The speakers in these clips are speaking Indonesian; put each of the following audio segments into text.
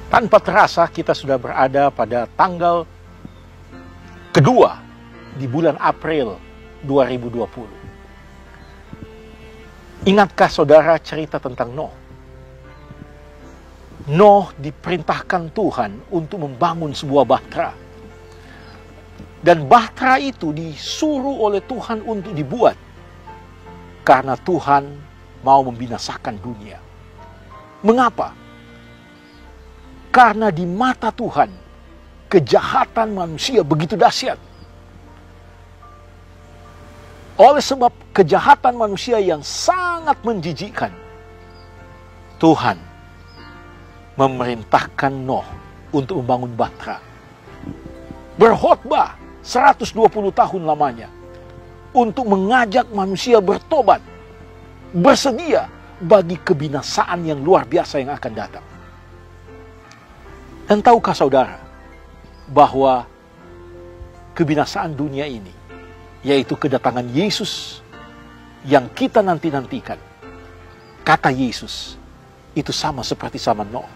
Tanpa terasa kita sudah berada pada tanggal kedua di bulan April 2020. Ingatkah saudara cerita tentang Nuh? Nuh diperintahkan Tuhan untuk membangun sebuah bahtera. Dan bahtera itu disuruh oleh Tuhan untuk dibuat karena Tuhan mau membinasakan dunia. Mengapa? Karena di mata Tuhan, kejahatan manusia begitu dahsyat. Oleh sebab kejahatan manusia yang sangat menjijikkan, Tuhan memerintahkan Nuh untuk membangun bahtera. Berkhotbah 120 tahun lamanya untuk mengajak manusia bertobat, bersedia bagi kebinasaan yang luar biasa yang akan datang. Dan tahukah saudara bahwa kebinasaan dunia ini, yaitu kedatangan Yesus yang kita nanti-nantikan, kata Yesus itu sama seperti zaman Nuh.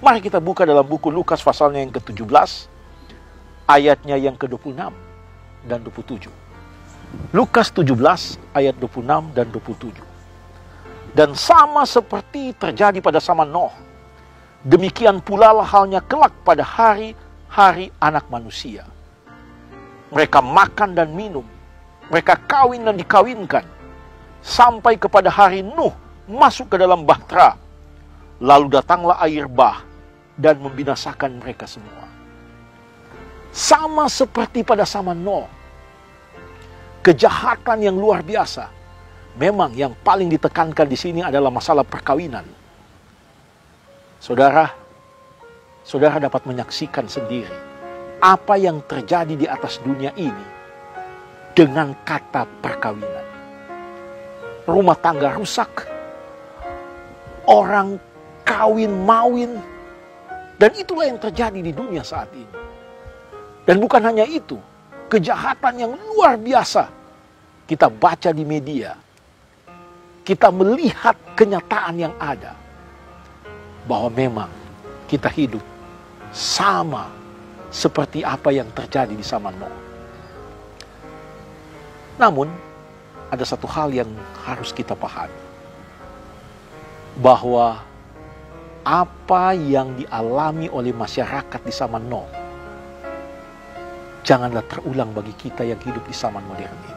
Mari kita buka dalam buku Lukas pasalnya yang ke-17, ayatnya yang ke-26 dan 27. Lukas 17 ayat 26 dan 27. Dan sama seperti terjadi pada zaman Nuh, demikian pula lah halnya kelak pada hari-hari anak manusia. Mereka makan dan minum, mereka kawin dan dikawinkan, sampai kepada hari Nuh masuk ke dalam bahtera. Lalu datanglah air bah dan membinasakan mereka semua. Sama seperti pada zaman Nuh, kejahatan yang luar biasa. Memang yang paling ditekankan di sini adalah masalah perkawinan. Saudara dapat menyaksikan sendiri apa yang terjadi di atas dunia ini dengan kata perkawinan. Rumah tangga rusak, orang kawin-mawin, dan itulah yang terjadi di dunia saat ini. Dan bukan hanya itu, kejahatan yang luar biasa kita baca di media, kita melihat kenyataan yang ada, bahwa memang kita hidup sama seperti apa yang terjadi di zaman Nuh. Namun, ada satu hal yang harus kita pahami, bahwa apa yang dialami oleh masyarakat di zaman Nuh, janganlah terulang bagi kita yang hidup di zaman modern ini.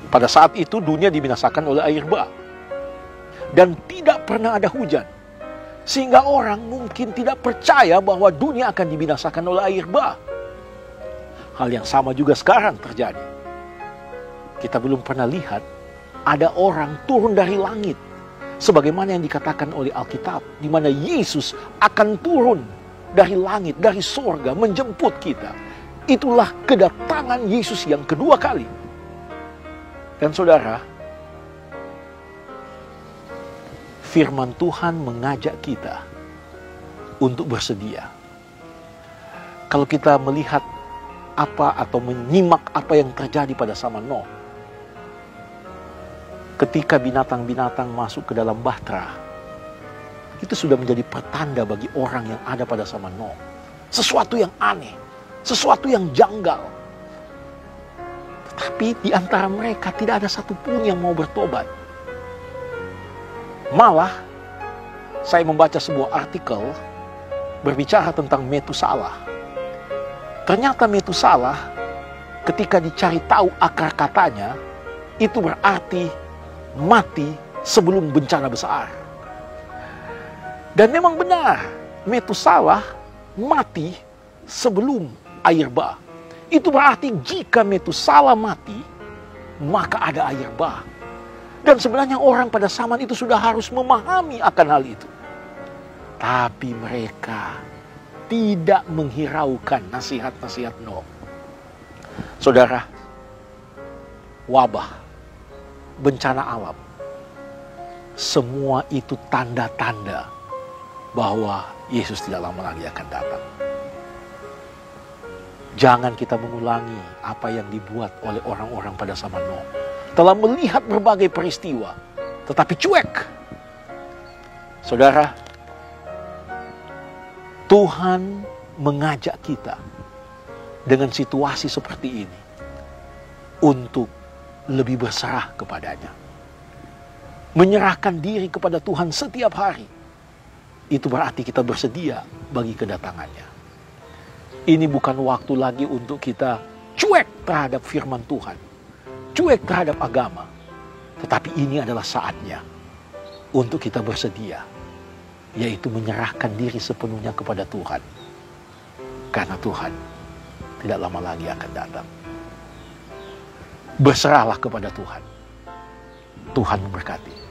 Pada saat itu dunia dibinasakan oleh air bah. Dan tidak pernah ada hujan. Sehingga orang mungkin tidak percaya bahwa dunia akan dibinasakan oleh air bah. Hal yang sama juga sekarang terjadi. Kita belum pernah lihat ada orang turun dari langit. Sebagaimana yang dikatakan oleh Alkitab. Di mana Yesus akan turun dari langit, dari sorga menjemput kita. Itulah kedatangan Yesus yang kedua kali. Dan saudara, firman Tuhan mengajak kita untuk bersedia. Kalau kita melihat apa atau menyimak apa yang terjadi pada zaman Nuh, ketika binatang-binatang masuk ke dalam bahtera, itu sudah menjadi pertanda bagi orang yang ada pada zaman Nuh. Sesuatu yang aneh, sesuatu yang janggal. Tetapi di antara mereka tidak ada satupun yang mau bertobat. Malah, saya membaca sebuah artikel berbicara tentang Metusalah. Ternyata Metusalah, ketika dicari tahu akar katanya, itu berarti mati sebelum bencana besar. Dan memang benar, Metusalah mati sebelum air bah. Itu berarti jika Metusalah mati, maka ada air bah. Dan sebenarnya orang pada zaman itu sudah harus memahami akan hal itu. Tapi mereka tidak menghiraukan nasihat-nasihat Nuh. Saudara, wabah, bencana alam, semua itu tanda-tanda bahwa Yesus tidak lama lagi akan datang. Jangan kita mengulangi apa yang dibuat oleh orang-orang pada zaman Nuh. Telah melihat berbagai peristiwa, tetapi cuek. Saudara, Tuhan mengajak kita dengan situasi seperti ini untuk lebih berserah kepadanya. Menyerahkan diri kepada Tuhan setiap hari. Itu berarti kita bersedia bagi kedatangannya. Ini bukan waktu lagi untuk kita cuek terhadap firman Tuhan, cuek terhadap agama. Tetapi ini adalah saatnya untuk kita bersedia, yaitu menyerahkan diri sepenuhnya kepada Tuhan. Karena Tuhan tidak lama lagi akan datang. Berserahlah kepada Tuhan. Tuhan memberkati.